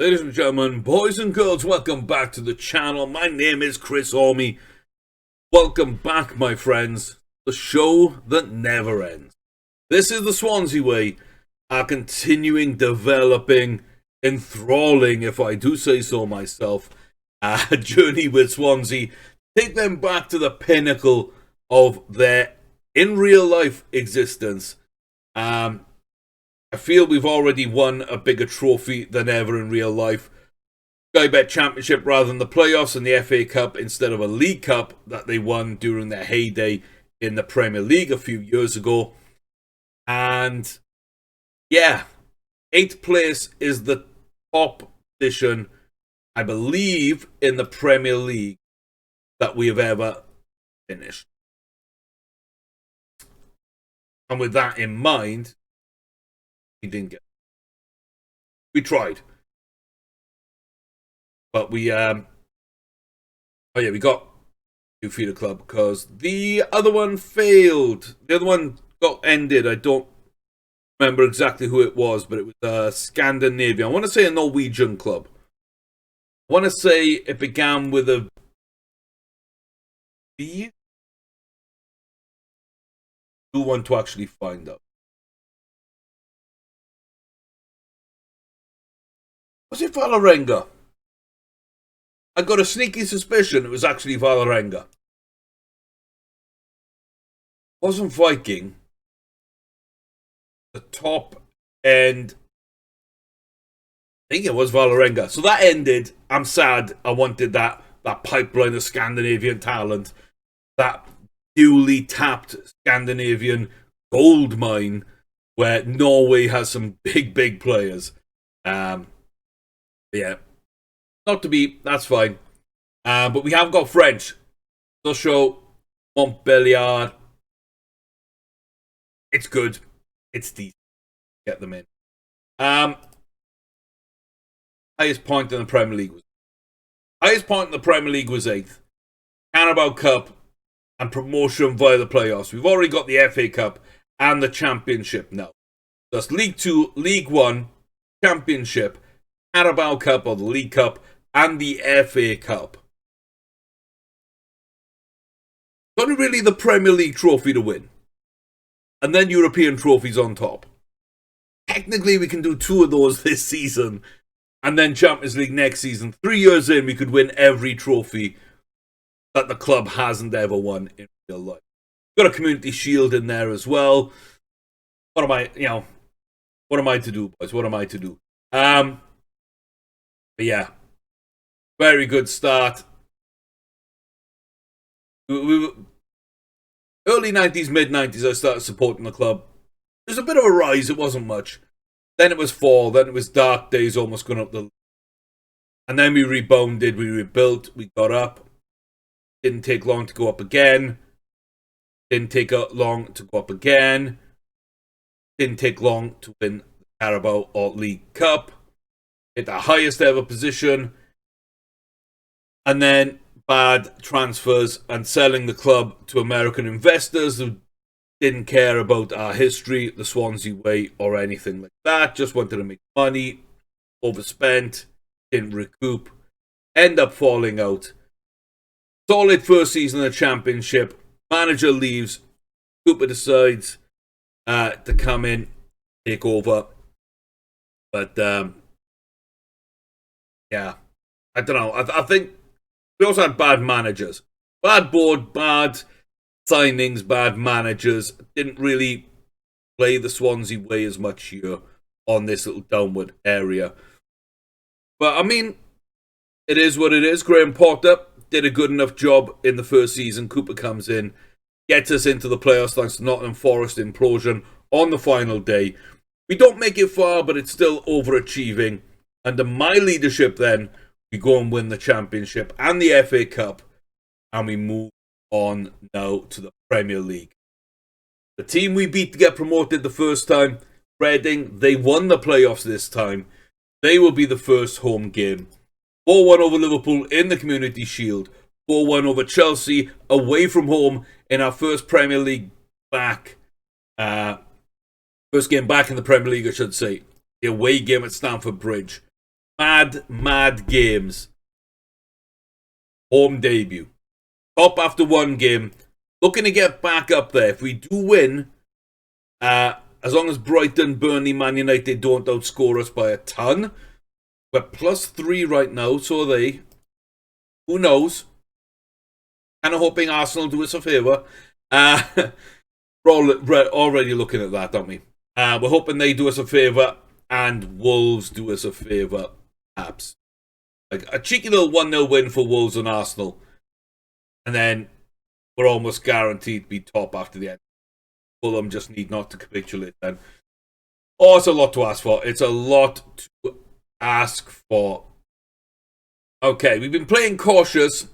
Ladies and gentlemen, boys and girls, welcome back to the channel. My name is Chris Orme. Welcome back, my friends. The show that never ends. This is the Swansea way, our continuing, developing, enthralling, if I do say so myself, journey with Swansea. Take them back to the pinnacle of their in real life existence. I feel we've already won a bigger trophy than ever in real life. Sky Bet Championship rather than the playoffs, and the FA Cup instead of a League Cup that they won during their heyday in the Premier League a few years ago. And yeah, 8th place is the top position, I believe, in the Premier League that we have ever finished. And with that in mind, we didn't get it. We tried. But we got New Feeder Club because the other one failed. The other one got ended. I don't remember exactly who it was, but it was Scandinavian. I want to say a Norwegian club. I want to say it began with a V. I do want to actually find out. Was it Vålerenga? I got a sneaky suspicion it was actually Vålerenga. Wasn't Viking. The top end. I think it was Vålerenga. So that ended. I'm sad. I wanted that pipeline of Scandinavian talent. That duly tapped Scandinavian gold mine where Norway has some big players. Yeah, not to be, that's fine. But we have got French. Sochaux, Montbéliard. It's good. It's decent. Get them in. Highest point in the Premier League was 8th. Carabao Cup and promotion via the playoffs. We've already got the FA Cup and the Championship now. That's League 2, League 1, Championship, Carabao Cup or the League Cup, and the FA Cup. It's only really the Premier League trophy to win. And then European trophies on top. Technically, we can do 2 of those this season. And then Champions League next season. 3 years in, we could win every trophy that the club hasn't ever won in real life. Got a Community Shield in there as well. What am I to do, boys? What am I to do? But yeah, very good start. Early 90s, mid 90s, I started supporting the club. It was a bit of a rise, it wasn't much. Then it was fall, then it was dark days, almost going up the. And then we rebounded, we rebuilt, we got up. Didn't take long to go up again. Didn't take long to go up again. Didn't take long to win the Carabao or League Cup. Hit the highest ever position, and then bad transfers and selling the club to American investors who didn't care about our history, the Swansea way, or anything like that. Just wanted to make money, overspent, didn't recoup, end up falling out. Solid first season of the Championship. Manager leaves. Cooper decides to come in, take over, but yeah, I don't know. I think we also had bad managers. Bad board, bad signings, bad managers. Didn't really play the Swansea way as much here on this little downward area. But, I mean, it is what it is. Graham Potter did a good enough job in the first season. Cooper comes in, gets us into the playoffs thanks to Nottingham Forest implosion on the final day. We don't make it far, but it's still overachieving. Under my leadership then, we go and win the Championship and the FA Cup, and we move on now to the Premier League. The team we beat to get promoted the first time, Reading, they won the playoffs this time. They will be the first home game. 4-1 over Liverpool in the Community Shield. 4-1 over Chelsea away from home in our first Premier League back. First game back in the Premier League, I should say. The away game at Stamford Bridge. mad games. Home debut. Top after one game. Looking to get back up there. If we do win, as long as Brighton, Burnley, Man United don't outscore us by a ton, we're +3 right now, so are they. Who knows? Kind of hoping Arsenal do us a favour. We're already looking at that, aren't we? We're hoping they do us a favour and Wolves do us a favour. Perhaps. Like a cheeky little 1-0 win for Wolves and Arsenal. And then we're almost guaranteed to be top after the end. Fulham just need not to capitulate then. Oh, it's a lot to ask for. It's a lot to ask for. Okay, we've been playing cautious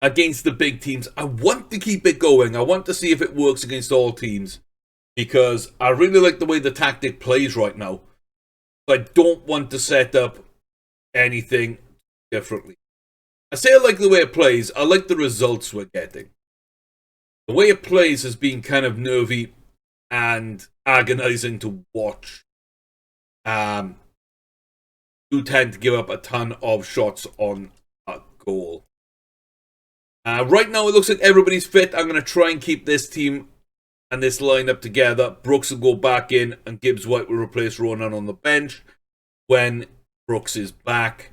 against the big teams. I want to keep it going. I want to see if it works against all teams. Because I really like the way the tactic plays right now. I don't want to set up anything differently. I say I like the way it plays. I like the results we're getting. The way it plays has been kind of nervy and agonizing to watch. Do tend to give up a ton of shots on a goal. Right now it looks like everybody's fit. I'm going to try and keep this team and this lineup together. Brooks will go back in and Gibbs White will replace Ronan on the bench when Brooks is back.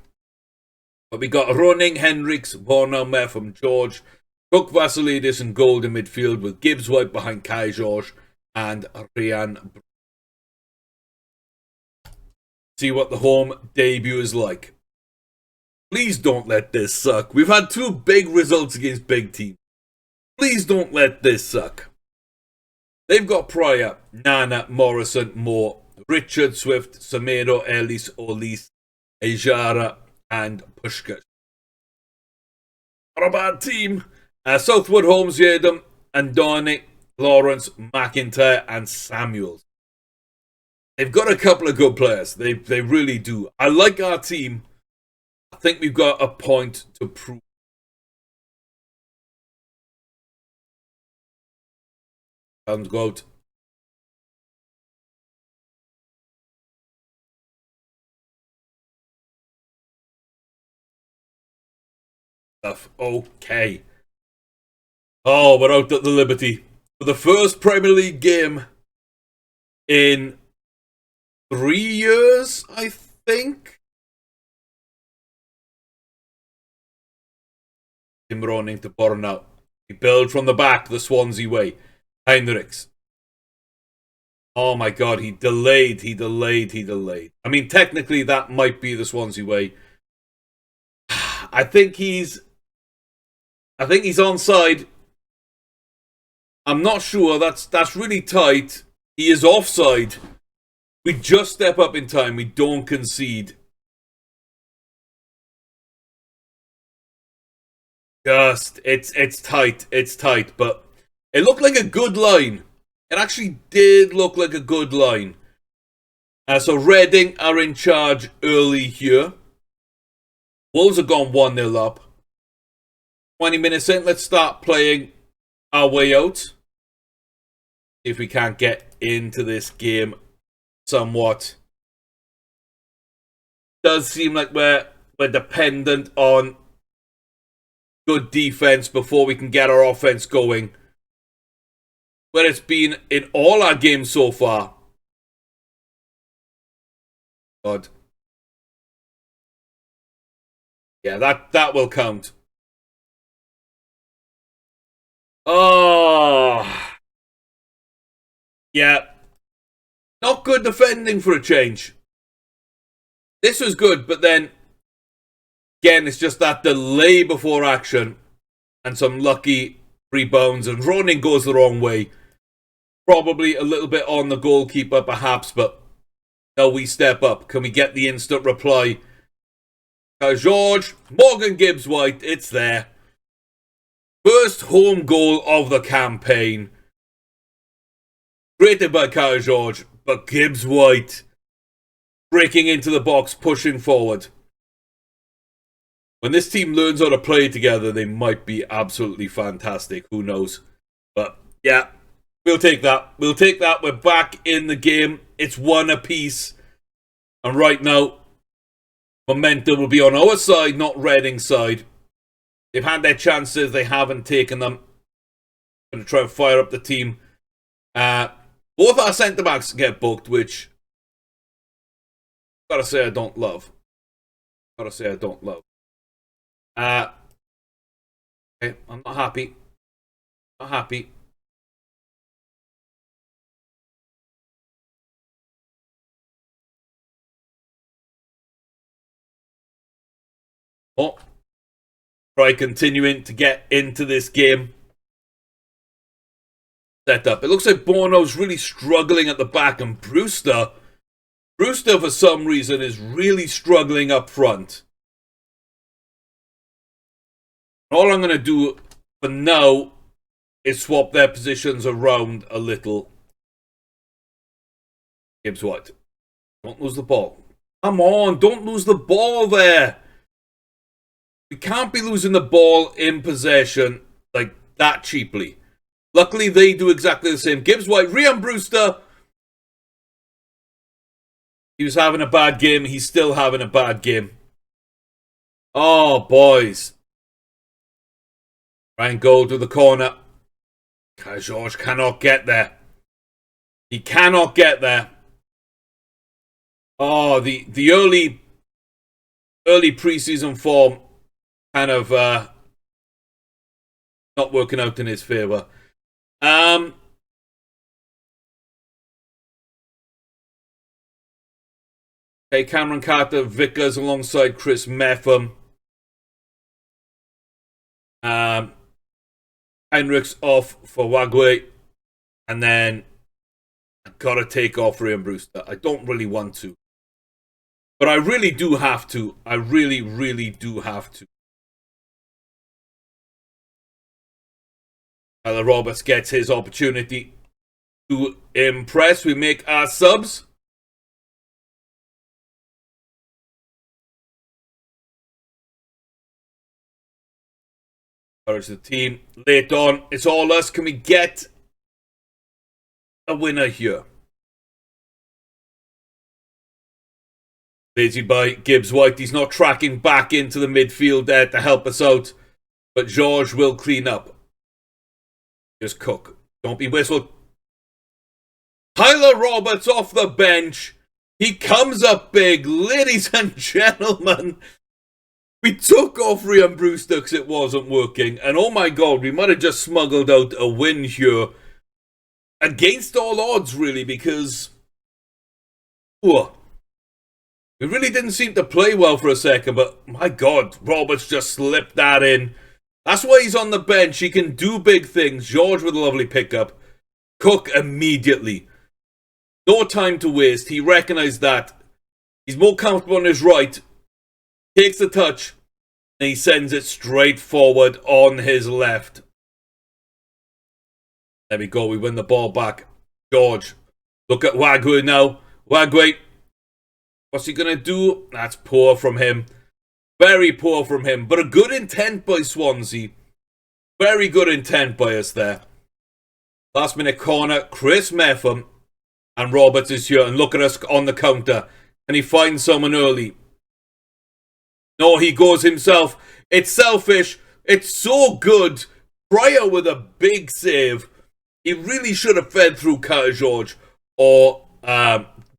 But we got Roning, Hendricks, Warner, Meffam, George, Cook, Vasilidis and Gold in midfield with Gibbs White behind Kai George and Ryan. See what the home debut is like. Please don't let this suck. We've had 2 big results against big teams. Please don't let this suck. They've got Pryor, Nana, Morrison, Moore, Richard, Swift, Samero, Ellis, Olis, Ejara, and Pushkash. Not a bad team. Southwood, Holmes, Yedem, Andoni, Lawrence, McIntyre, and Samuels. They've got a couple of good players. They really do. I like our team. I think we've got a point to prove. Sounds good. Okay. Oh, we're out at the Liberty. For the first Premier League game in 3 years, I think. Tim Roning to Borna. He build from the back the Swansea way. Heinrichs. Oh my god, he delayed. I mean, technically that might be the Swansea way. I think he's onside. I'm not sure. That's really tight. He is offside. We just step up in time. We don't concede. It's tight. It's tight, but it looked like a good line. It actually did look like a good line. So Reading are in charge early here. Wolves have gone 1-0 up. 20 minutes in, let's start playing our way out. See if we can't get into this game somewhat. Does seem like we're dependent on good defense before we can get our offense going. Where it's been in all our games so far. God. Yeah, that will count. Oh. Yeah. Not good defending for a change. This was good, but then again, it's just that delay before action and some lucky rebounds, and Ronin goes the wrong way. Probably a little bit on the goalkeeper, perhaps, but no, we step up. Can we get the instant reply? George, Morgan Gibbs White, it's there. First home goal of the campaign. Created by Kyle George, but Gibbs White breaking into the box, pushing forward. When this team learns how to play together, they might be absolutely fantastic. Who knows? But yeah, we'll take that. We'll take that. We're back in the game. It's 1 apiece. And right now, Momentum will be on our side, not Reading's side. They've had their chances, they haven't taken them. Going to try and fire up the team. Both our centre-backs get booked, which, gotta say I don't love. Okay, I'm not happy. Oh, try continuing to get into this game. Set up. It looks like Bono's really struggling at the back, and Brewster for some reason is really struggling up front. All I'm going to do for now is swap their positions around a little. Gibbs White. Don't lose the ball. Come on, don't lose the ball there. We can't be losing the ball in possession like that cheaply. Luckily, they do exactly the same. Gibbs White, Ryan Brewster. He was having a bad game. He's still having a bad game. Oh, boys. Ryan Gold to the corner. Kai George cannot get there. He cannot get there. Oh, the early preseason form kind of not working out in his favour. Okay, Cameron Carter-Vickers alongside Chris Meffam. Heinrichs off for Wagwe. And then I've got to take off Ryan Brewster. I don't really want to. But I really do have to. I really, really do have to. Tyler Roberts gets his opportunity to impress. We make our subs. Encourage the team. Late on, it's all us. Can we get a winner here? Lazy by Gibbs White. He's not tracking back into the midfield there to help us out. But George will clean up. Just Cook. Don't be whistled. Tyler Roberts off the bench. He comes up big. Ladies and gentlemen, we took off Ryan Brewster because it wasn't working. And oh my God, we might have just smuggled out a win here. Against all odds, really, because we really didn't seem to play well for a second. But my God, Roberts just slipped that in. That's why he's on the bench. He can do big things. George with a lovely pickup. Cook immediately. No time to waste. He recognised that. He's more comfortable on his right. Takes the touch. And he sends it straight forward on his left. There we go. We win the ball back. George. Look at Wagwe now. Wagwe. What's he going to do? That's poor from him. Very poor from him, but a good intent by Swansea. Very good intent by us there. Last minute corner, Chris Meffam. And Roberts is here, and look at us on the counter. Can he find someone early? No, he goes himself. It's selfish. It's so good. Pryor with a big save. He really should have fed through Carter George or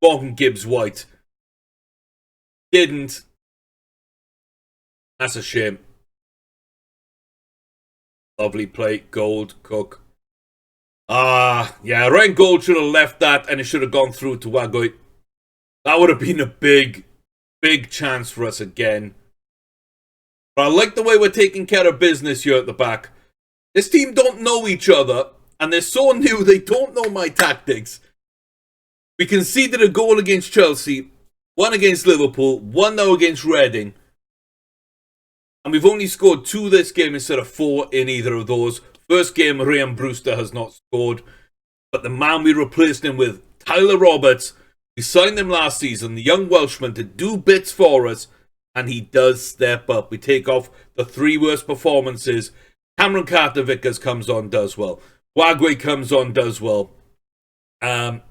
Morgan Gibbs White. Didn't. That's a shame. Lovely play. Gold, Cook. Yeah, Ryan Gold should have left that and it should have gone through to Wagwe. That would have been a big, big chance for us again. But I like the way we're taking care of business here at the back. This team don't know each other and they're so new they don't know my tactics. We conceded a goal against Chelsea, one against Liverpool, one now against Reading. And we've only scored 2 this game instead of 4 in either of those. First game, Ryan Brewster has not scored. But the man we replaced him with, Tyler Roberts, we signed him last season, the young Welshman, to do bits for us. And he does step up. We take off the 3 worst performances. Cameron Carter-Vickers comes on, does well. Wagwe comes on, does well. And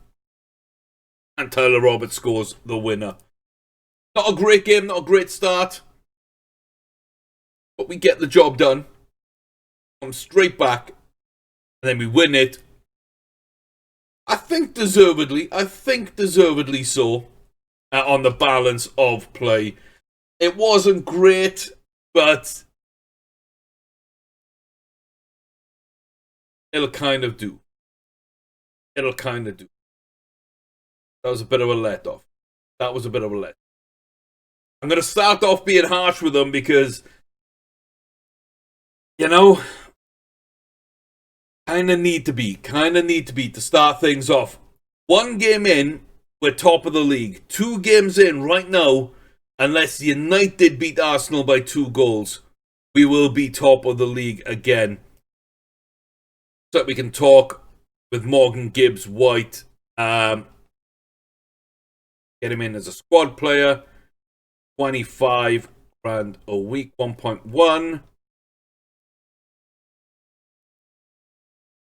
Tyler Roberts scores the winner. Not a great game, not a great start. But we get the job done. Come straight back. And then we win it. I think deservedly so. On the balance of play. It wasn't great, but it'll kind of do. That was a bit of a let-off. I'm going to start off being harsh with them because, you know, kind of need to be to start things off. 1 game in, we're top of the league. 2 games in right now, unless United beat Arsenal by 2 goals, we will be top of the league again. So that we can talk with Morgan Gibbs White. Get him in as a squad player. 25 grand a week, 1.1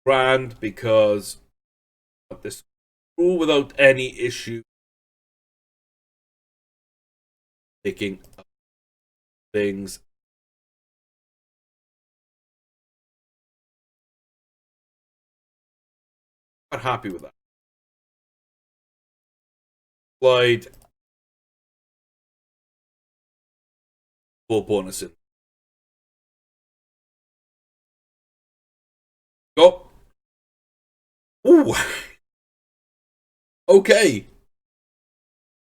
grand because of this rule without any issue. Picking up things. Not happy with that. Slide. Full bonus in. Go. Ooh. Okay.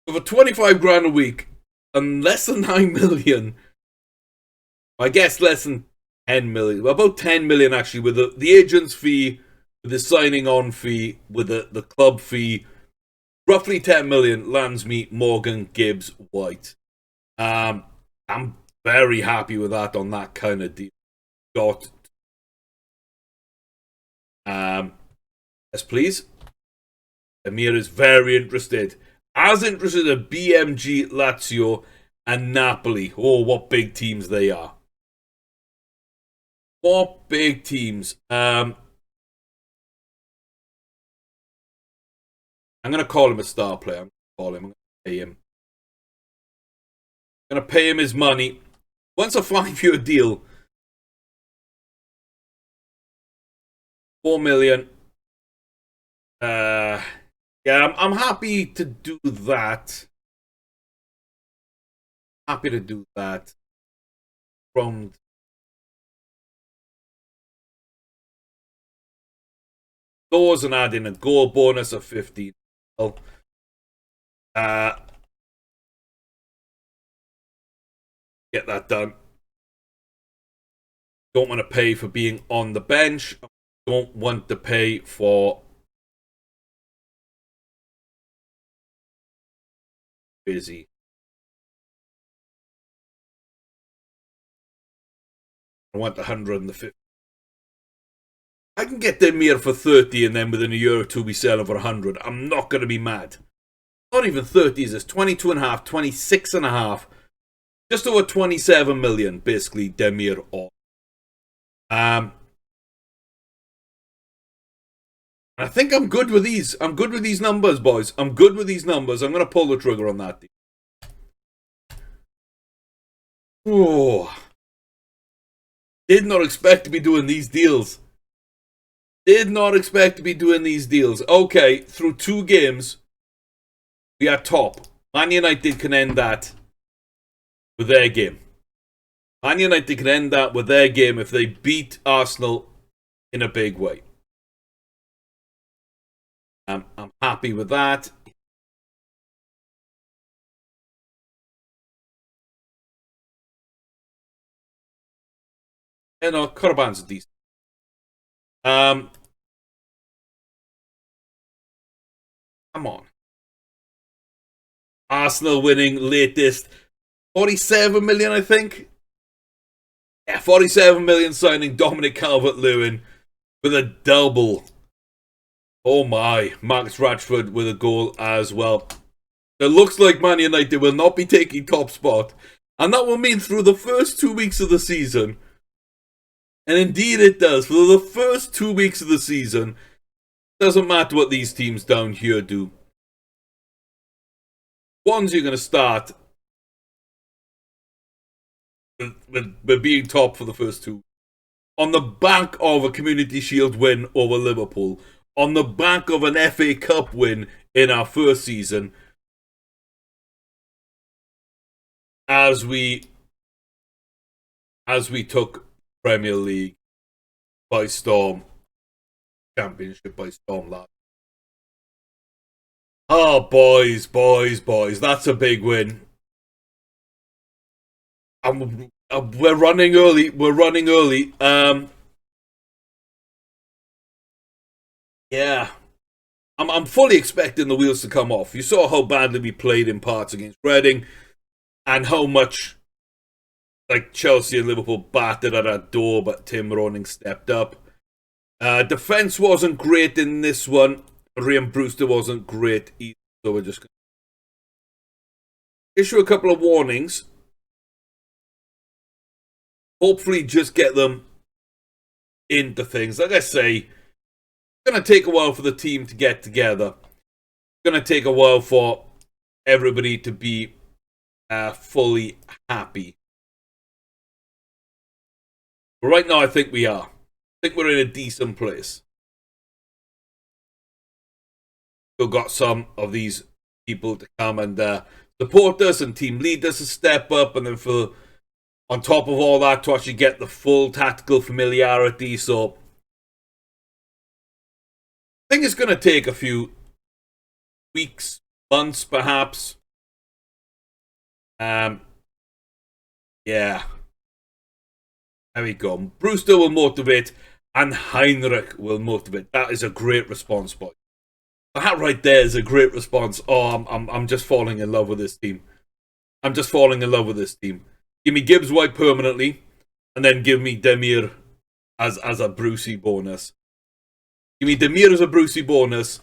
For 25 grand a week and less than 9 million, I guess less than 10 million, about 10 million actually, with the agent's fee, with the signing on fee, with the club fee, roughly 10 million lands me Morgan Gibbs White. I'm very happy with that on that kind of deal. Yes, please. Amir is very interested. As interested in BMG, Lazio, and Napoli. Oh, what big teams they are. What big teams. I'm going to call him a star player. I'm going to pay him. I'm going to pay him his money. Once a 5-year deal. 4 million. Yeah, I'm happy to do that. From doors and adding a goal bonus of 15. Get that done. Don't want to pay for being on the bench. Don't want to pay for busy. I want the 150. I can get them here for 30 and then within a year or two we sell them for 100. I'm not going to be mad. Not even 30 is this. 22 and a half, 26 and a half. Just over 27 million, basically, Demir on. I think I'm good with these. I'm good with these numbers, boys. I'm good with these numbers. I'm going to pull the trigger on that deal. Oh. Did not expect to be doing these deals. Okay, through 2 games, we are top. Man United can end that with their game. If they beat Arsenal in a big way. I'm happy with that. You know, Karaban's decent. Come on. Arsenal winning latest 47 million, I think. Yeah, 47 million signing Dominic Calvert-Lewin with a double. Oh my, Marcus Rashford with a goal as well. It looks like Man United will not be taking top spot. And that will mean through the first 2 weeks of the season. And indeed it does. For the first 2 weeks of the season, doesn't matter what these teams down here do. Swansea are going to start with being top for the first two. On the back of a Community Shield win over Liverpool, on the back of an FA Cup win in our first season, as we took Premier League by storm, Championship by storm, lad. Oh, boys, that's a big win. We're running early. Yeah. I'm fully expecting the wheels to come off. You saw how badly we played in parts against Reading, and how much like Chelsea and Liverpool battered at our door, but Tim Roning stepped up. Defense wasn't great in this one. Ryan Brewster wasn't great either, so we're just going to issue a couple of warnings. Hopefully just get them into things. Like I say, it's going to take a while for the team to get together. It's going to take a while for everybody to be fully happy. But right now, I think we are. I think we're in a decent place. Still got some of these people to come and support us, and team leaders to step up, and then for on top of all that to actually get the full tactical familiarity. So I think it's going to take a few weeks, months perhaps. Yeah. There we go. Brewster will motivate, and Heinrich will motivate. That is a great response, boy. That right there is a great response. Oh, I'm just falling in love with this team. I'm just falling in love with this team. Give me Gibbs White permanently, and then give me Demir as a Brucey bonus. Give me Demir as a Brucey bonus,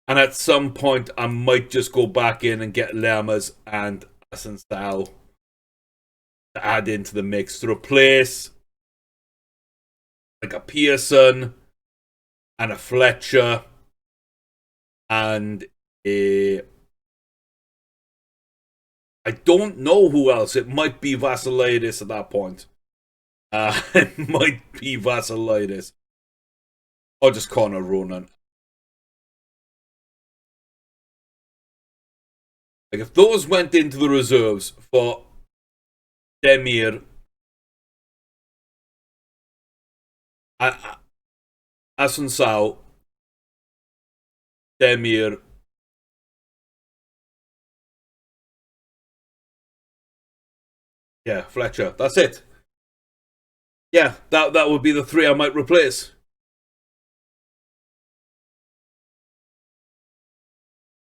and at some point I might just go back in and get Lemers and Asensal to add into the mix to replace like a Pearson and a Fletcher and a... I don't know who else. It might be Vassiliadis at that point. It might be Vassiliadis. Or just Connor Ronan. Like, if those went into the reserves for Demir, Asensal, Demir, yeah, Fletcher. That's it. Yeah, that would be the three I might replace.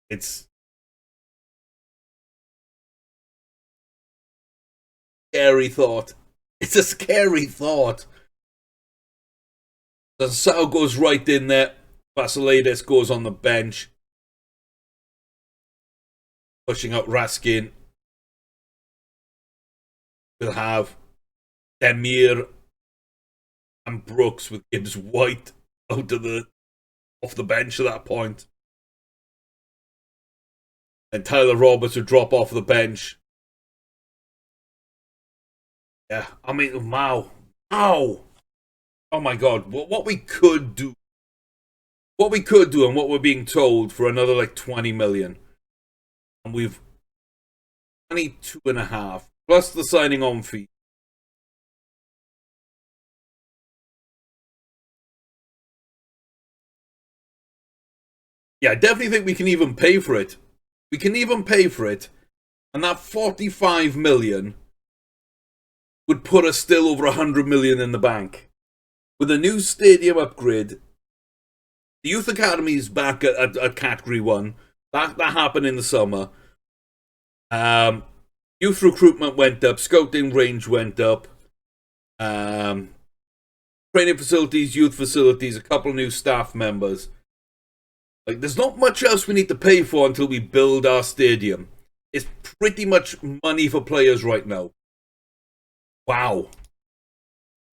It's scary thought. It's a scary thought. The Sal goes right in there. Vassiliadis goes on the bench, pushing up Raskin. We'll have Demir and Brooks with Gibbs White off the bench at that point. And Tyler Roberts would drop off the bench. Yeah, I mean, wow. Oh my God, what we could do. What we could do and what we're being told for another like 20 million. And we've 22.5 plus the signing on fee. Yeah, I definitely think we can even pay for it. We can even pay for it. And that 45 million would put us still over 100 million in the bank. With a new stadium upgrade, the Youth Academy is back at Category 1. That happened in the summer. Youth recruitment went up. Scouting range went up. Training facilities, youth facilities, a couple of new staff members. Like, there's not much else we need to pay for until we build our stadium. It's pretty much money for players right now. Wow.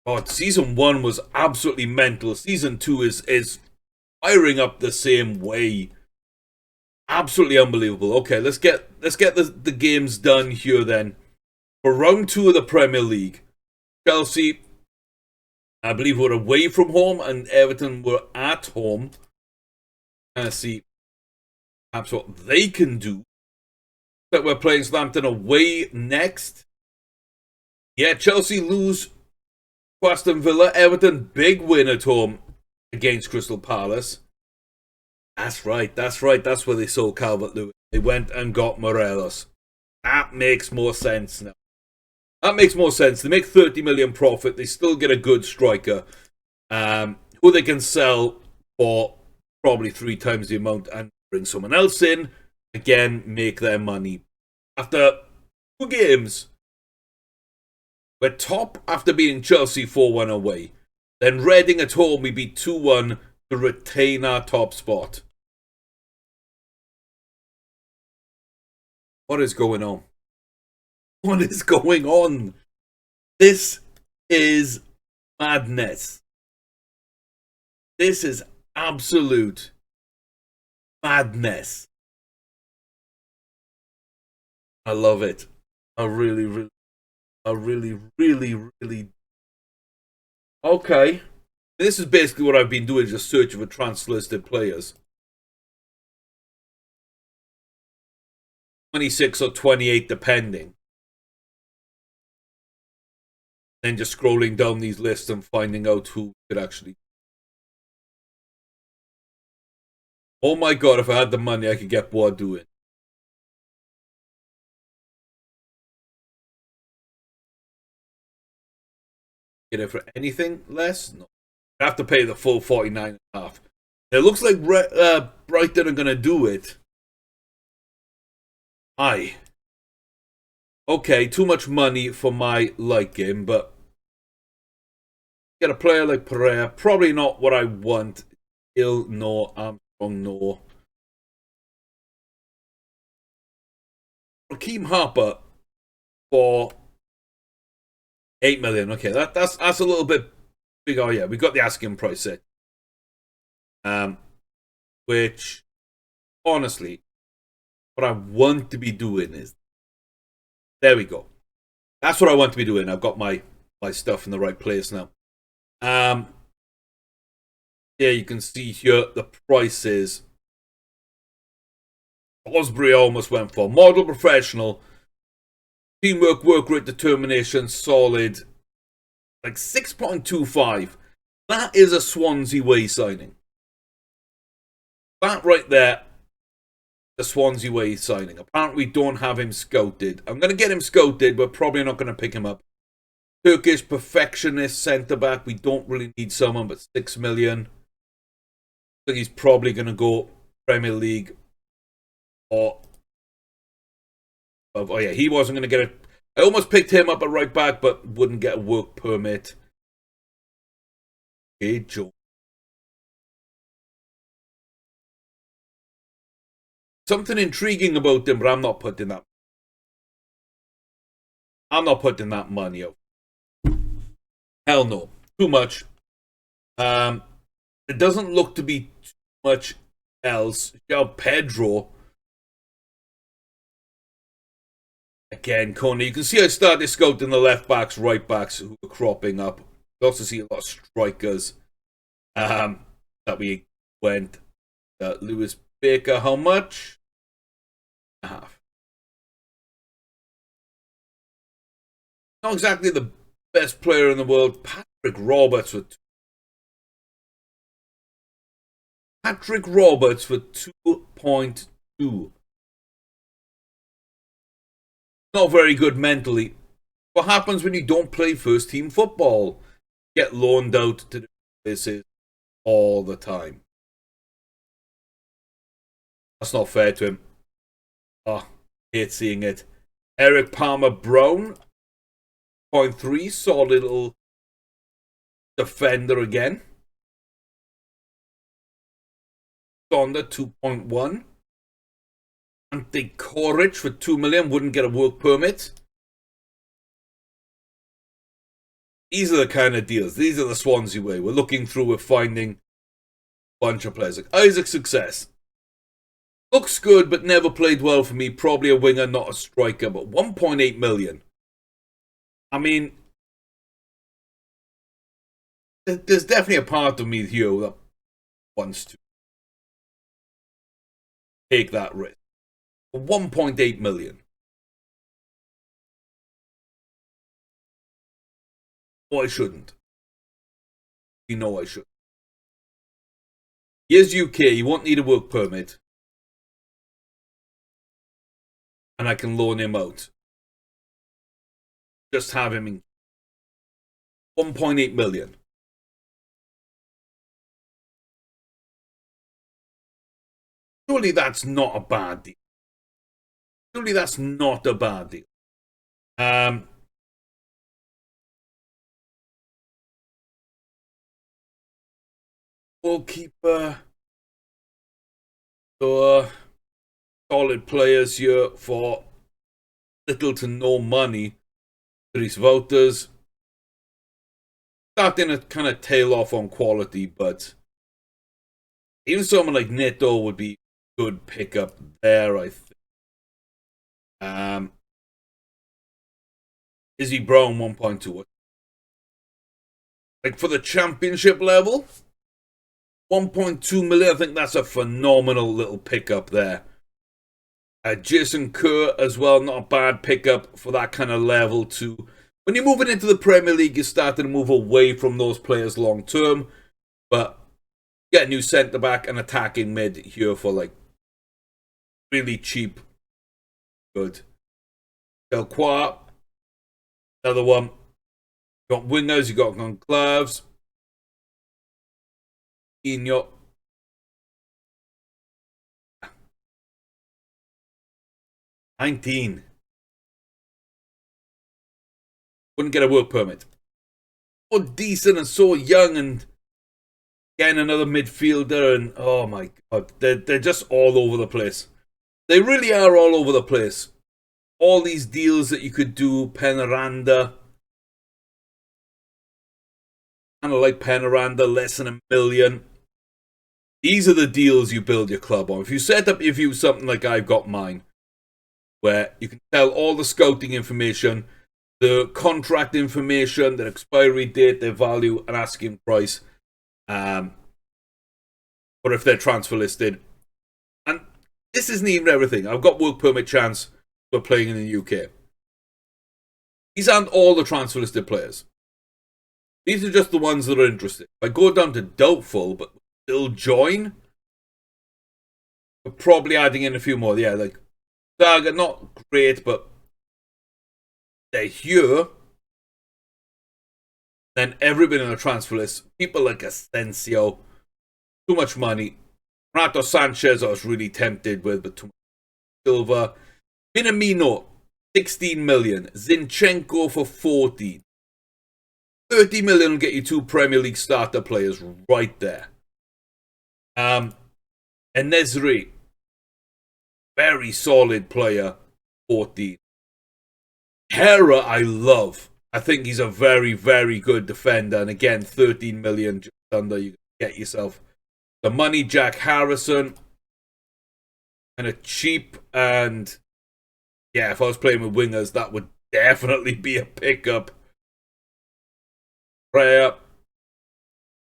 God, Season 1 was absolutely mental. Season 2 is firing up the same way. Absolutely unbelievable. Okay, let's get the games done here then. For round 2 of the Premier League, Chelsea, I believe, were away from home and Everton were at home. And see perhaps what they can do. But we're playing Southampton away next. Yeah, Chelsea lose to Aston Villa. Everton, big win at home against Crystal Palace. That's right. That's where they sold Calvert-Lewin. They went and got Morelos. That makes more sense now. That makes more sense. They make 30 million profit. They still get a good striker who they can sell for probably 3 times the amount and bring someone else in. Again, make their money. After 2 games, we're top after beating Chelsea 4-1 away. Then Reading at home, we beat 2-1 to retain our top spot. What is going on? What is going on? This is madness. This is absolute madness. I love it. I really. Okay. This is basically what I've been doing, just searching for translisted players. 26 or 28 depending. Then just scrolling down these lists and finding out who could actually. Oh my god, if I had the money I could get Boadu doing. Get it for anything less? No. I have to pay the full 49.5. It looks like Brighton are going to do it. Aye. Okay, too much money for my liking, but get a player like Pereira, probably not what I want. Hill, no. Armstrong, no. Raheem Harper for 8 million. Okay, that's a little bit big. Oh yeah, we got the asking price set. Which honestly, what I want to be doing is, there we go. That's what I want to be doing. I've got my stuff in the right place now. Yeah, you can see here the prices. Osbury almost went for model professional. Teamwork, work rate, determination, solid. Like 6.25. That is a Swansea way signing. That right there, the Swansea way signing. Apparently we don't have him scouted. I'm going to get him scouted, but probably not going to pick him up. Turkish perfectionist centre-back. We don't really need someone, but 6 million. So he's probably going to go Premier League. Oh yeah, he wasn't going to get it. I almost picked him up at right back, but wouldn't get a work permit. Okay, Joe. Something intriguing about him, but I'm not putting that. I'm not putting that money out. Hell no, too much. It doesn't look to be too much else. João Pedro. Again, Coney, you can see I started scouting the left backs, right backs who are cropping up. You also see a lot of strikers that we went. Lewis Baker, how much? Half. Not exactly the best player in the world. Patrick Roberts for 2.2. Not very good mentally. What happens when you don't play first team football? Get loaned out to different places all the time. That's not fair to him. Oh, hate seeing it. Eric Palmer Brown, 0.3, solid little defender again. Sonda, 2.1. Ante Koric for 2 million, wouldn't get a work permit. These are the kind of deals. These are the Swansea way. We're looking through, we're finding a bunch of players. Like Isaac Success. Looks good, but never played well for me. Probably a winger, not a striker, but 1.8 million. I mean, there's definitely a part of me here that wants to take that risk. 1.8 million. No, I shouldn't. You know I should. Here's UK, you won't need a work permit. And I can loan him out. Just have him in 1.8 million. Surely that's not a bad deal. Surely that's not a bad deal. Goalkeeper. So, solid players here for little to no money. Dries Wouters. Starting to kind of tail off on quality, but even someone like Neto would be a good pickup there, I think. Izzy Brown 1.2. Like for the championship level, 1.2 million. I think that's a phenomenal little pickup there. Jason Kerr as well, not a bad pickup for that kind of level too. When you're moving into the Premier League, you're starting to move away from those players long term. But get a new centre back and attacking mid here for like really cheap. Good. Delquois, another one. You got wingers, you got Conclaves. Inyo. 19. Wouldn't get a work permit. So decent and so young, and again another midfielder, and oh my god, they're just all over the place. They really are all over the place. All these deals that you could do, Penaranda. Kind of like Penaranda, less than $1 million. These are the deals you build your club on. If you set up something like I've got mine, where you can tell all the scouting information, the contract information, their expiry date, their value, and asking price, or if they're transfer listed. And this isn't even everything. I've got work permit chance for playing in the UK. These aren't all the transfer listed players. These are just the ones that are interested. If I go down to doubtful, but still join, we're probably adding in a few more. Yeah, like Saga, not great, but they're here. Then everybody on the transfer list, people like Asensio, too much money. Renato Sanchez, I was really tempted with, but too much. Silva. Minamino, 16 million. Zinchenko for 14. 30 million will get you 2 Premier League starter players right there. And Nesri, very solid player, 14. Hera, I love. I think he's a very, very good defender. And again, 13 million just under. You get yourself the money. Jack Harrison, kind of cheap. And yeah, if I was playing with wingers, that would definitely be a pickup. Prayer.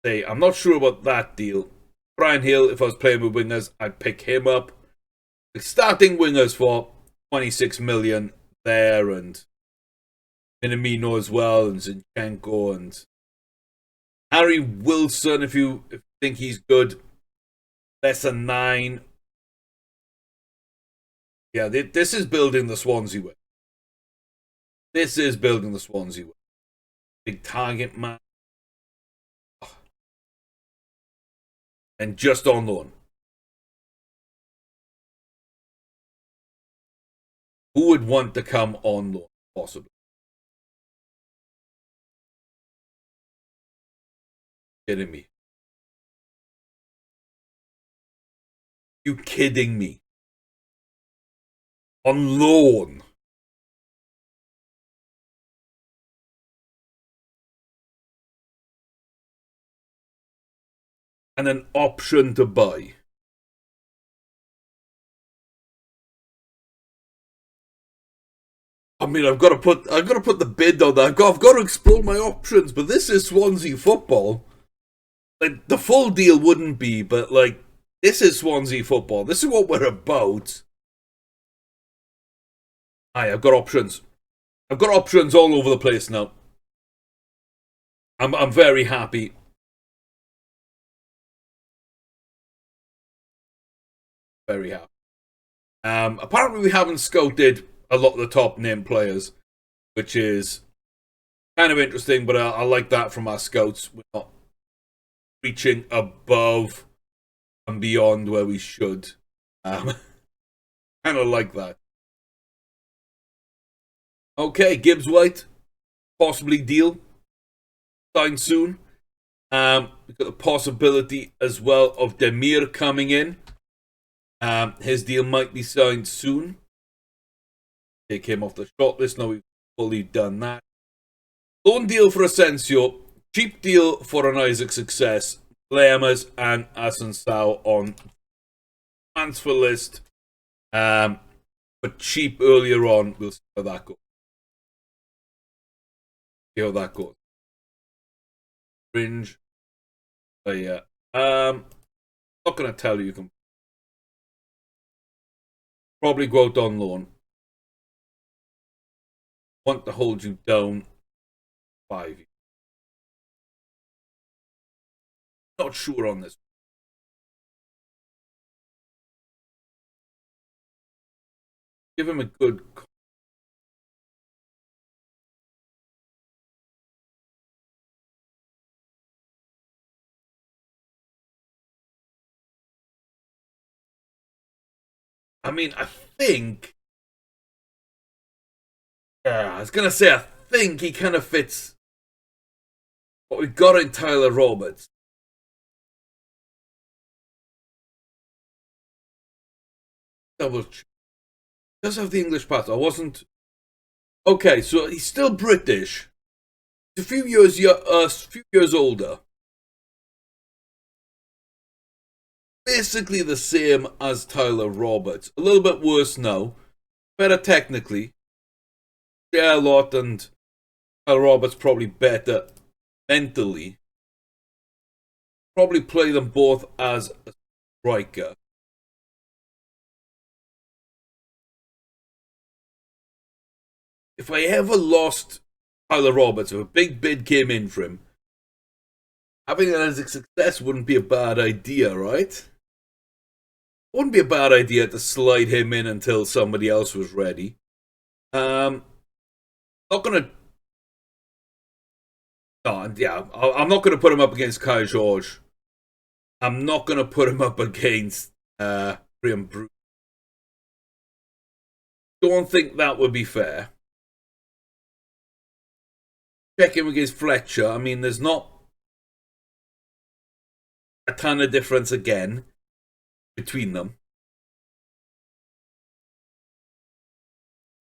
Say, I'm not sure about that deal. Brian Hill, if I was playing with wingers, I'd pick him up. Starting wingers for 26 million there, and Minamino as well, and Zinchenko, and Harry Wilson, if you think he's good, less than 9. Yeah, this is building the Swansea way. This is building the Swansea way. Big target man. And just on loan. Who would want to come on loan, possibly? Kidding me? You kidding me? On loan? And an option to buy. mean, I've got to put the bid on that. I've got to explore my options. But this is Swansea football. Like, the full deal wouldn't be, but like, this is Swansea football. This is what we're about. Aye, I've got options. I've got options all over the place now. I'm very happy. Very happy. Apparently we haven't scouted a lot of the top name players, which is kind of interesting, but I like that from our scouts. We're not reaching above and beyond where we should. Kind of like that. Okay, Gibbs White, possibly deal. Signed soon. We've got the possibility as well of Demir coming in. His deal might be signed soon. Take him off the shortlist. Now we've fully done that. Loan deal for Asensio. Cheap deal for an Isaac Success. Lemers and Asensio on transfer list. But cheap earlier on. We'll see how that goes. See how that goes. Fringe. But yeah. Not going to tell you. You can probably go out on loan. Want to hold you down 5 years. Not sure on this. Give him a good. I mean, I think. I was going to say, I think he kind of fits what we've got in Tyler Roberts. Double check. He does have the English passport. I wasn't. Okay, so he's still British. He's a few years older. Basically the same as Tyler Roberts. A little bit worse now. Better technically. Yeah, a lot, and Tyler Roberts probably better mentally. Probably play them both as a striker. If I ever lost Tyler Roberts, if a big bid came in for him, having that as a success wouldn't be a bad idea, right? Wouldn't be a bad idea to slide him in until somebody else was ready. Not gonna. No, yeah, I'm not gonna put him up against Kai George. I'm not gonna put him up against Graham Bruce. Don't think that would be fair. Check him against Fletcher. I mean, there's not a ton of difference again between them.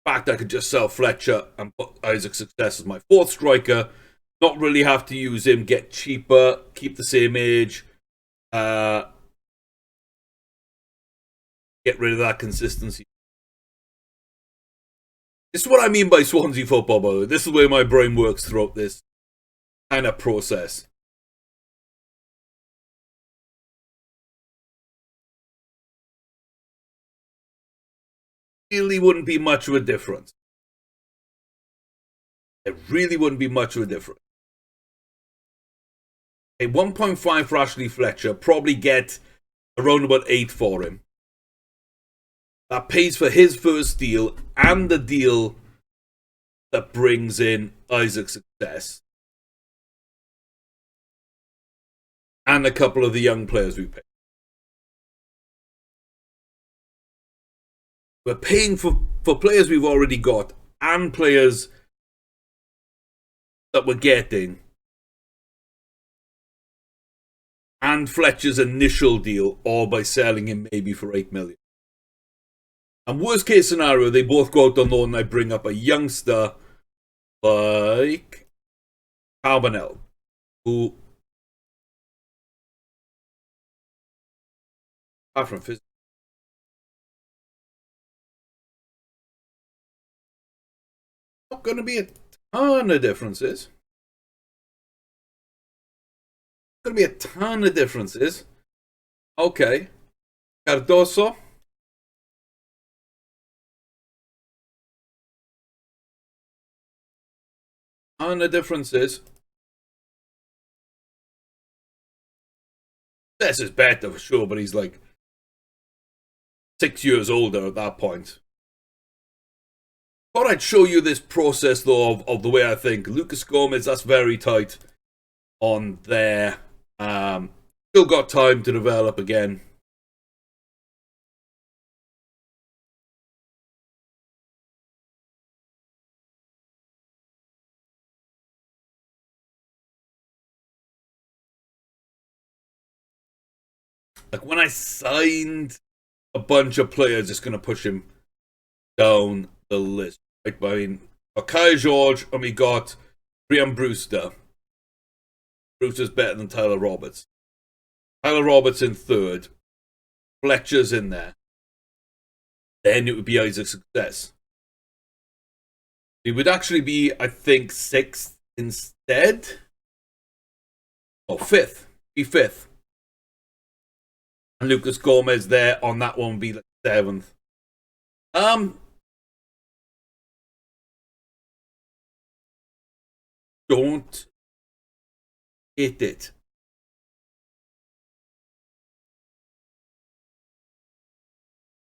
In fact, I could just sell Fletcher and put Isaac Success as my fourth striker. Not really have to use him. Get cheaper. Keep the same age. Get rid of that consistency. This is what I mean by Swansea football, by the way. This is where my brain works throughout this kind of process. Really wouldn't be much of a difference. It really wouldn't be much of a difference. A 1.5 for Ashley Fletcher, probably get around about 8 for him. That pays for his first deal and the deal that brings in Isaac Success. And a couple of the young players we paid. We're paying for players we've already got and players that we're getting. And Fletcher's initial deal, or by selling him maybe for 8 million. And worst case scenario, they both go out on loan and I bring up a youngster like Carbonell, who, apart from physical, not going to be a ton of differences. Going to be a ton of differences. Okay. Cardoso. Ton of differences. This is better for sure, but he's like 6 years older at that point. Thought I'd show you this process though of the way I think. Lucas Gomez, that's very tight on there. Still got time to develop again. Like when I signed a bunch of players, it's going to push him down the list. Right? I mean, Kai George, and we got Brian Brewster. Brewster's better than Tyler Roberts. Tyler Roberts in third. Fletcher's in there. Then it would be Isaac Success. It would actually be, I think, sixth instead. Oh, fifth. Be fifth. And Lucas Gomez there on that one would be like seventh. Don't hit it.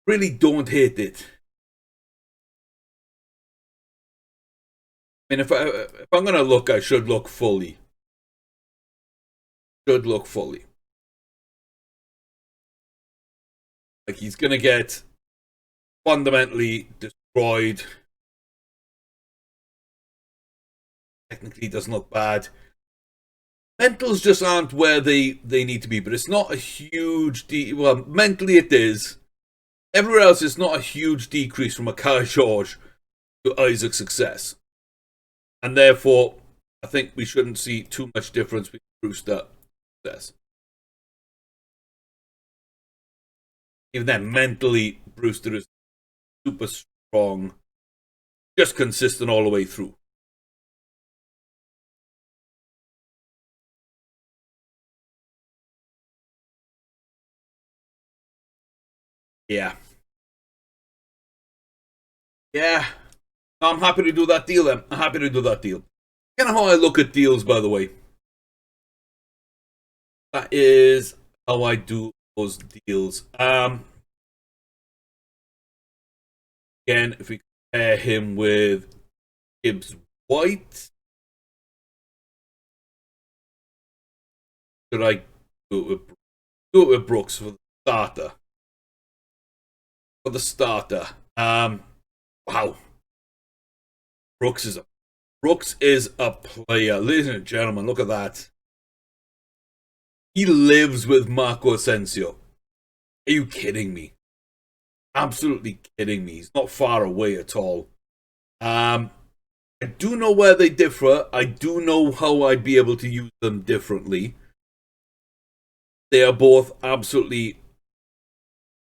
Really don't hit it. I mean, if I'm going to look, I should look fully. Should look fully. Like, he's going to get fundamentally destroyed. Technically, doesn't look bad. Mentals just aren't where they need to be, but it's not a huge... well, mentally it is. Everywhere else, it's not a huge decrease from a Kai George to Isaac Success. And therefore, I think we shouldn't see too much difference between Brewster and Success. Even then, mentally, Brewster is super strong. Just consistent all the way through. Yeah. Yeah. I'm happy to do that deal then. I'm happy to do that deal. Kind of how I look at deals, by the way. That is how I do those deals. Again, if we compare him with Gibbs White, should I do it with Brooks for the starter? For the starter. Wow. Brooks is a player. Ladies and gentlemen, look at that. He lives with Marco Asensio. Are you kidding me? Absolutely kidding me. He's not far away at all. I do know where they differ. I do know how I'd be able to use them differently. They are both absolutely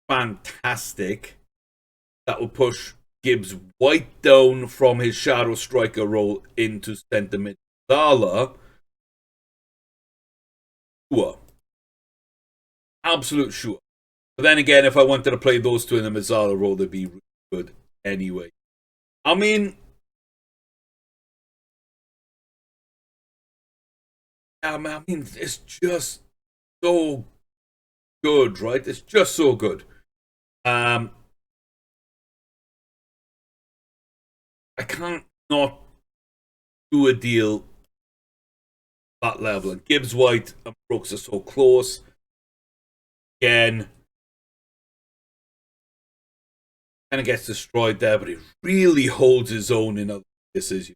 fantastic. That will push Gibbs White down from his shadow striker role into centre mid. Zala. Sure. Absolute sure. But then again, if I wanted to play those two in the Mazzala role, they'd be really good anyway. I mean, it's just so good, right? It's just so good. I can't not do a deal that level. And Gibbs White and Brooks are so close. Again, kind of gets destroyed there, but he really holds his own in other places.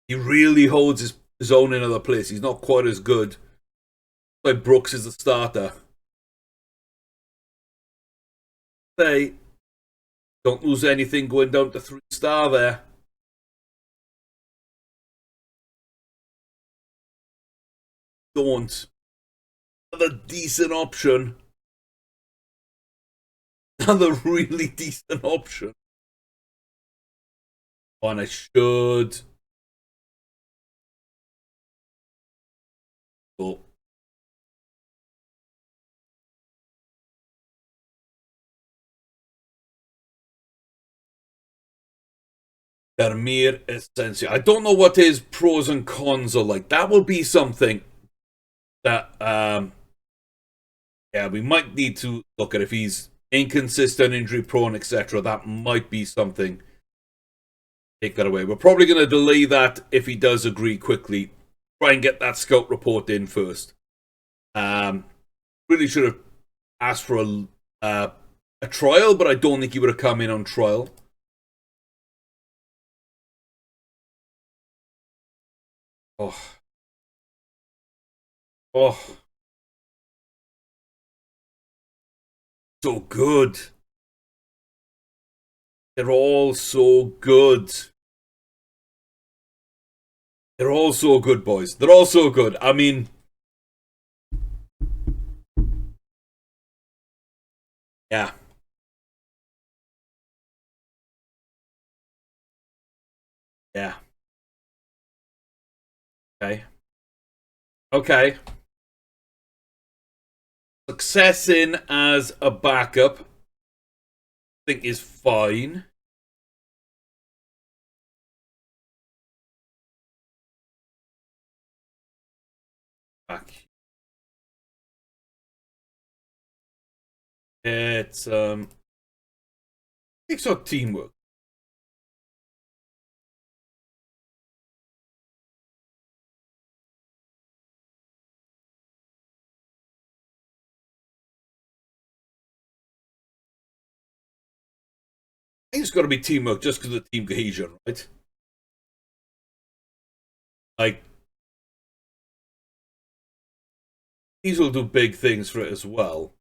He really holds his own in other places. He's not quite as good. Like Brooks is the starter. They don't lose anything going down to 3-star there. Don't. Another decent option. Another really decent option. And I should. Oh. Vermeer Essential. I don't know what his pros and cons are like. That will be something that, yeah, we might need to look at. If he's inconsistent, injury prone, etc. That might be something. Take that away. We're probably going to delay that if he does agree quickly. Try and get that scout report in first. Really should have asked for a trial, but I don't think he would have come in on trial. Oh. Oh. So good. They're all so good. They're all so good, boys. They're all so good. I mean, yeah. Yeah. Okay. Okay. Success in as a backup, I think, is fine. Back. It's not teamwork. I think it's got to be teamwork just because of the team cohesion, right? Like, these will do big things for it as well.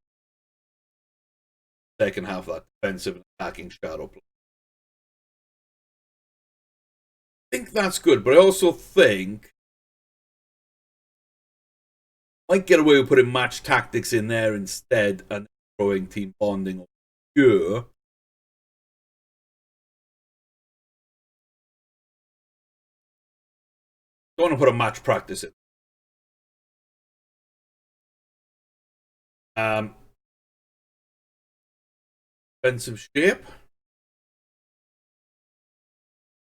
Second half of that defensive and attacking shadow play. I think that's good, but I also think might get away with putting match tactics in there instead and throwing team bonding or pure. Don't want to put a match practice in. Defensive shape.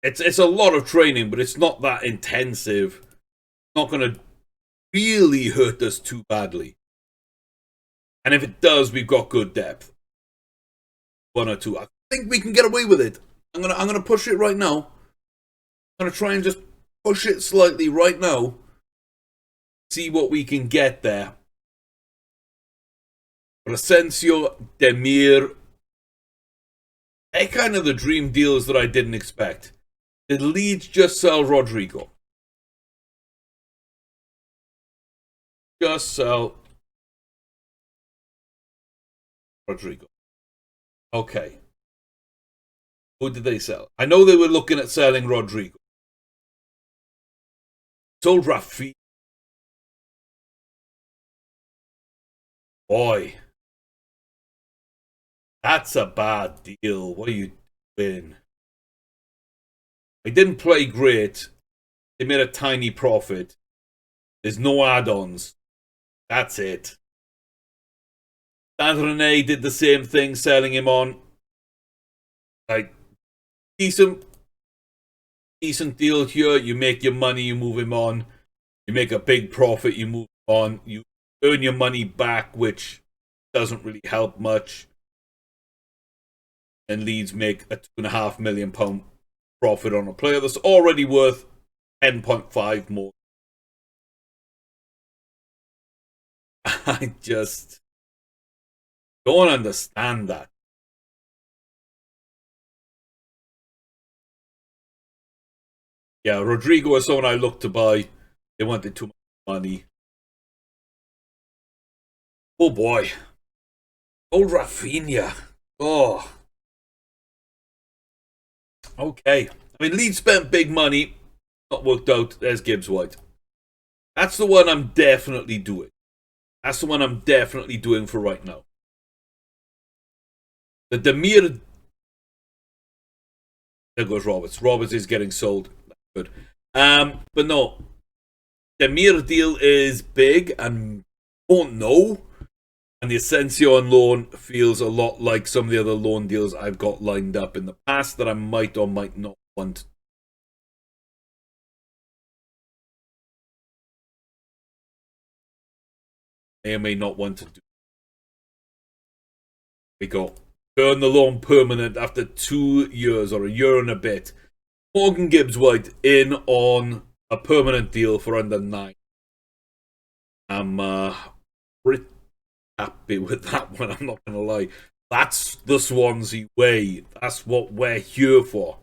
It's a lot of training, but it's not that intensive. Not going to really hurt us too badly. And if it does, we've got good depth. One or two. I think we can get away with it. I'm gonna push it right now. I'm gonna try and just push it slightly right now. See what we can get there. Asensio, Demir. They're kind of the dream deals that I didn't expect. Did Leeds just sell Rodrigo? Just sell Rodrigo. Okay. Who did they sell? I know they were looking at selling Rodrigo. Sold Rafi. Boy. That's a bad deal. What are you doing? They didn't play great. They made a tiny profit. There's no add-ons. That's it. Rene did the same thing, selling him on. Like, decent deal here. You make your money, you move him on. You make a big profit, you move on. You earn your money back, which doesn't really help much. And Leeds make a £2.5 million profit on a player that's already worth 10.5 more. I just don't understand that. Yeah, Rodrigo was someone I looked to buy. They wanted too much money. Oh boy. Old Rafinha. Oh. Okay. I mean, Leeds spent big money. Not worked out. There's Gibbs White. That's the one I'm definitely doing. That's the one I'm definitely doing for right now. The Demir. There goes Roberts. Roberts is getting sold. That's good. But no, the Mir deal is big and won't know. And the Asensio on loan feels a lot like some of the other loan deals I've got lined up in the past that I might or might not want. May or may not want to do. We go. Turn the loan permanent after 2 years or a year and a bit. Morgan Gibbs White in on a permanent deal for under 9. I'm pretty happy with that one, I'm not going to lie. That's the Swansea way. That's what we're here for.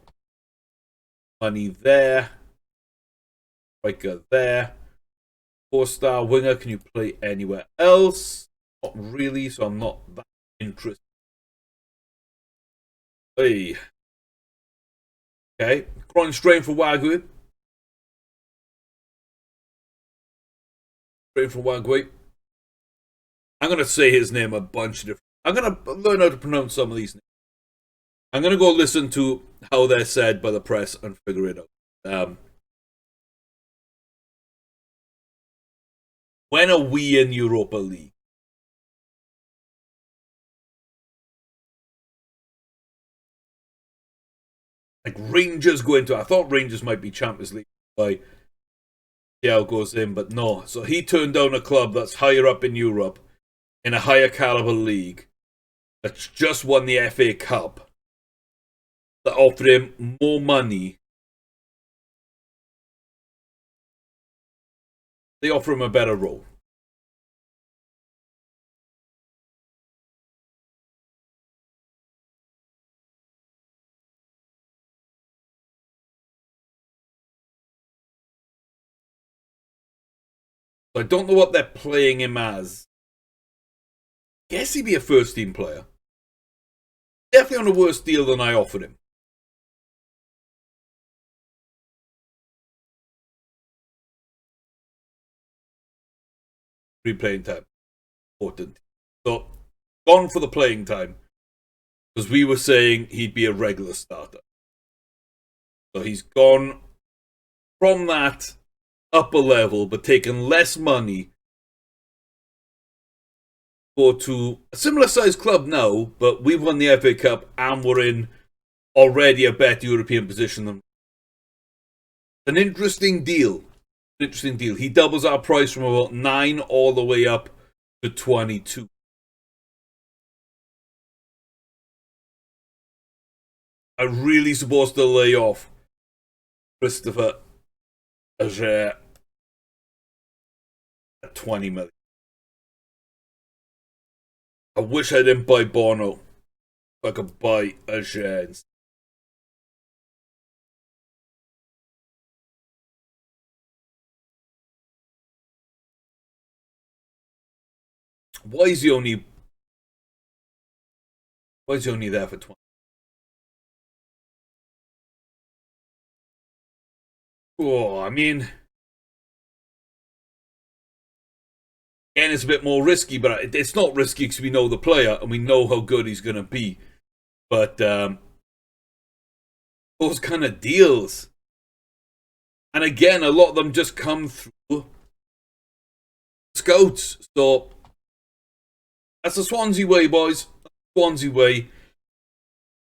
Money there. Striker there. 4-star winger. Can you play anywhere else? Not really, so I'm not that interested. Hey. Okay. Chronic strain for Wagyu. Strain for Wagyu. I'm going to say his name a bunch of different... I'm going to learn how to pronounce some of these names. I'm going to go listen to how they're said by the press and figure it out. When are we in Europa League? Like Rangers go into... I thought Rangers might be Champions League by how it goes in, but no. So he turned down a club that's higher up in Europe in a higher caliber league that's just won the FA Cup that offered him more money. They offer him a better role. So I don't know what they're playing him as. Guess he'd be a first team player. Definitely on a worse deal than I offered him. Free playing time. Important. So, gone for the playing time. Because we were saying he'd be a regular starter. So he's gone from that upper level, but taken less money. Go to a similar sized club now, but we've won the FA Cup and we're in already a better European position than. An interesting deal. Interesting deal. He doubles our price from about 9 all the way up to 22. I'm really supposed to lay off Christopher Ager at 20 million. I wish I didn't buy Bono. If I could buy Ager. Why is he only there for 20? Oh, I mean, again, it's a bit more risky, but it's not risky because we know the player and we know how good he's going to be. But those kind of deals, and again, a lot of them just come through scouts. So that's the Swansea way, boys. Swansea way.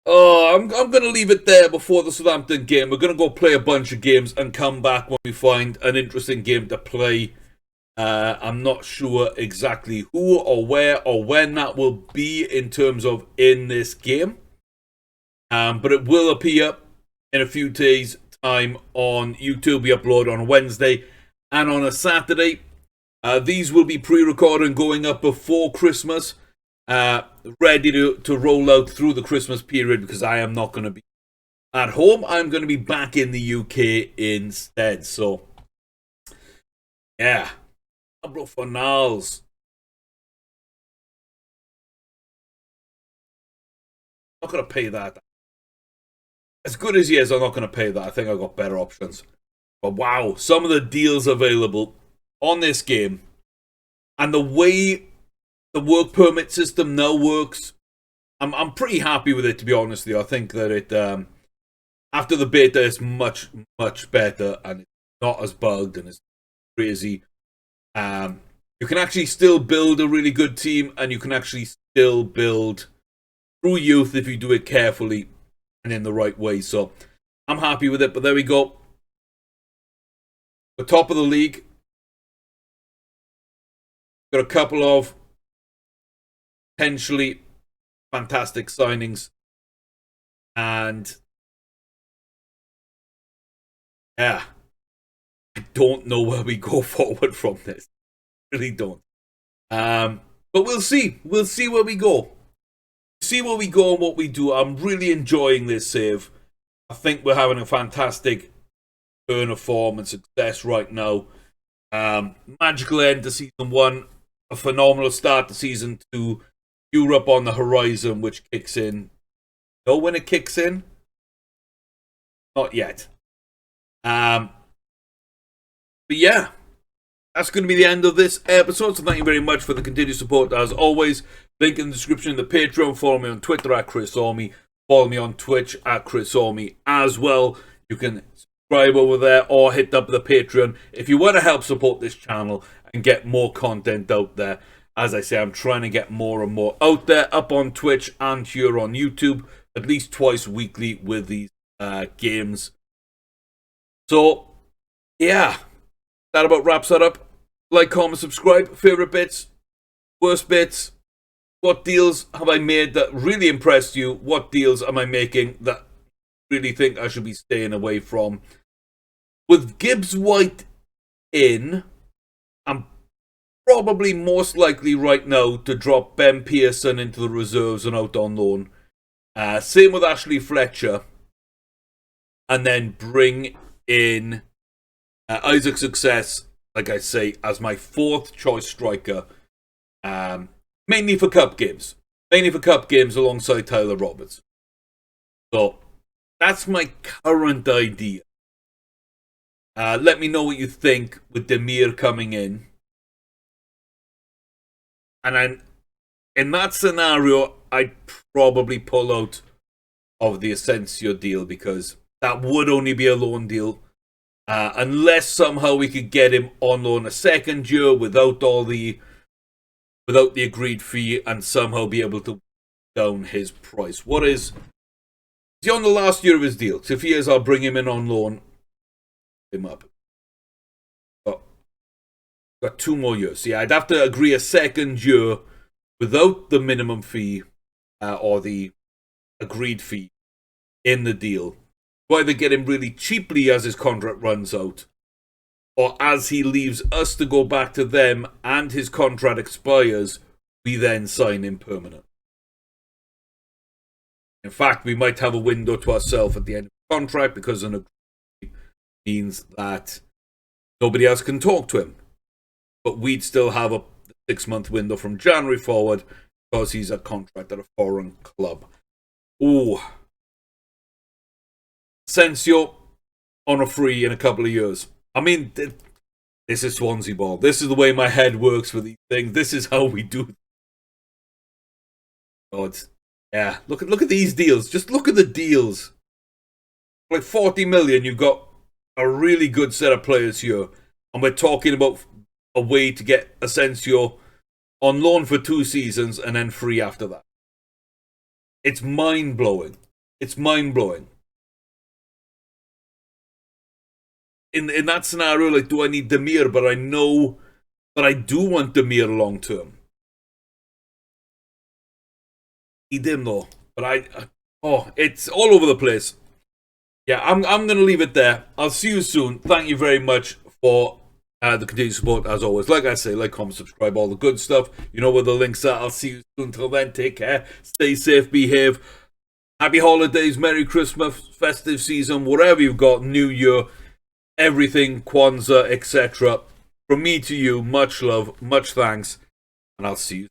Oh, I'm going to leave it there before the Southampton game. We're going to go play a bunch of games and come back when we find an interesting game to play. I'm not sure exactly who or where or when that will be in terms of in this game. But it will appear in a few days' time on YouTube. We upload on a Wednesday and on a Saturday. These will be pre-recorded and going up before Christmas. Ready to roll out through the Christmas period because I am not going to be at home. I'm going to be back in the UK instead. So, yeah. Pablo Fornals. Not going to pay that. As good as he is, I'm not going to pay that. I think I've got better options. But wow, some of the deals available on this game and the way the work permit system now works, I'm pretty happy with it, to be honest with you. I think that it After the beta, it's much, much better, and it's not as bugged and it's crazy. You can actually still build a really good team, and you can actually still build through youth if you do it carefully and in the right way. So I'm happy with it, but there we go. The top of the league. Got a couple of potentially fantastic signings. And yeah, I don't know where we go forward from this. Really don't. But we'll see. We'll see where we go. See where we go and what we do. I'm really enjoying this save. I think we're having a fantastic turn of form and success right now. Magical end to season 1. A phenomenal start to season 2. Europe on the horizon, which kicks in. Know when it kicks in? Not yet. But yeah, that's going to be the end of this episode. So thank you very much for the continued support as always. Link in the description in the Patreon. Follow me on Twitter at Chris Orme. Follow me on Twitch at Chris Orme as well. You can subscribe over there or hit up the Patreon if you want to help support this channel and get more content out there. As I say, I'm trying to get more and more out there, up on Twitch and here on YouTube, at least twice weekly with these games. So, yeah, that about wraps that up. Like, comment, subscribe, favourite bits, worst bits. What deals have I made that really impressed you? What deals am I making that you really think I should be staying away from? With Gibbs White in, I'm probably most likely right now to drop Ben Pearson into the reserves and out on loan. Same with Ashley Fletcher. And then bring in Isaac Success, like I say, as my 4th choice striker. Mainly for cup games. Mainly for cup games alongside Tyler Roberts. So, that's my current idea. Let me know what you think with Demir coming in. And then, in that scenario, I'd probably pull out of the Asensio deal because that would only be a loan deal. Unless somehow we could get him on loan a second year without the agreed fee and somehow be able to down his price. Is he on the last year of his deal? So if he is, I'll bring him in on loan. Him up. Got 2 more years. Yeah, I'd have to agree a second year without the minimum fee or the agreed fee in the deal. To either get him really cheaply as his contract runs out, or as he leaves us to go back to them and his contract expires, we then sign him permanent. In fact, we might have a window to ourselves at the end of the contract because an agreement means that nobody else can talk to him. But we'd still have a 6-month window from January forward because he's a contract at a foreign club. Ooh. Asensio on a free in a couple of years. I mean, this is Swansea ball. This is the way my head works for these things. This is how we do. God, yeah. Look at these deals. Just look at the deals. Like 40 million, you've got a really good set of players here, and we're talking about a way to get Asensio on loan for 2 seasons and then free after that. It's mind blowing. It's mind blowing. In that scenario, like, do I need Demir? But I know that I do want Demir long term. Need him though, but it's all over the place. Yeah, I'm gonna leave it there. I'll see you soon. Thank you very much for the continued support as always. Like I say, like, comment, subscribe, all the good stuff. You know where the links are. I'll see you soon. Until then, take care, stay safe, behave. Happy holidays, Merry Christmas, festive season, whatever you've got, New Year. Everything, Kwanzaa, etc. From me to you, much love, much thanks, and I'll see you.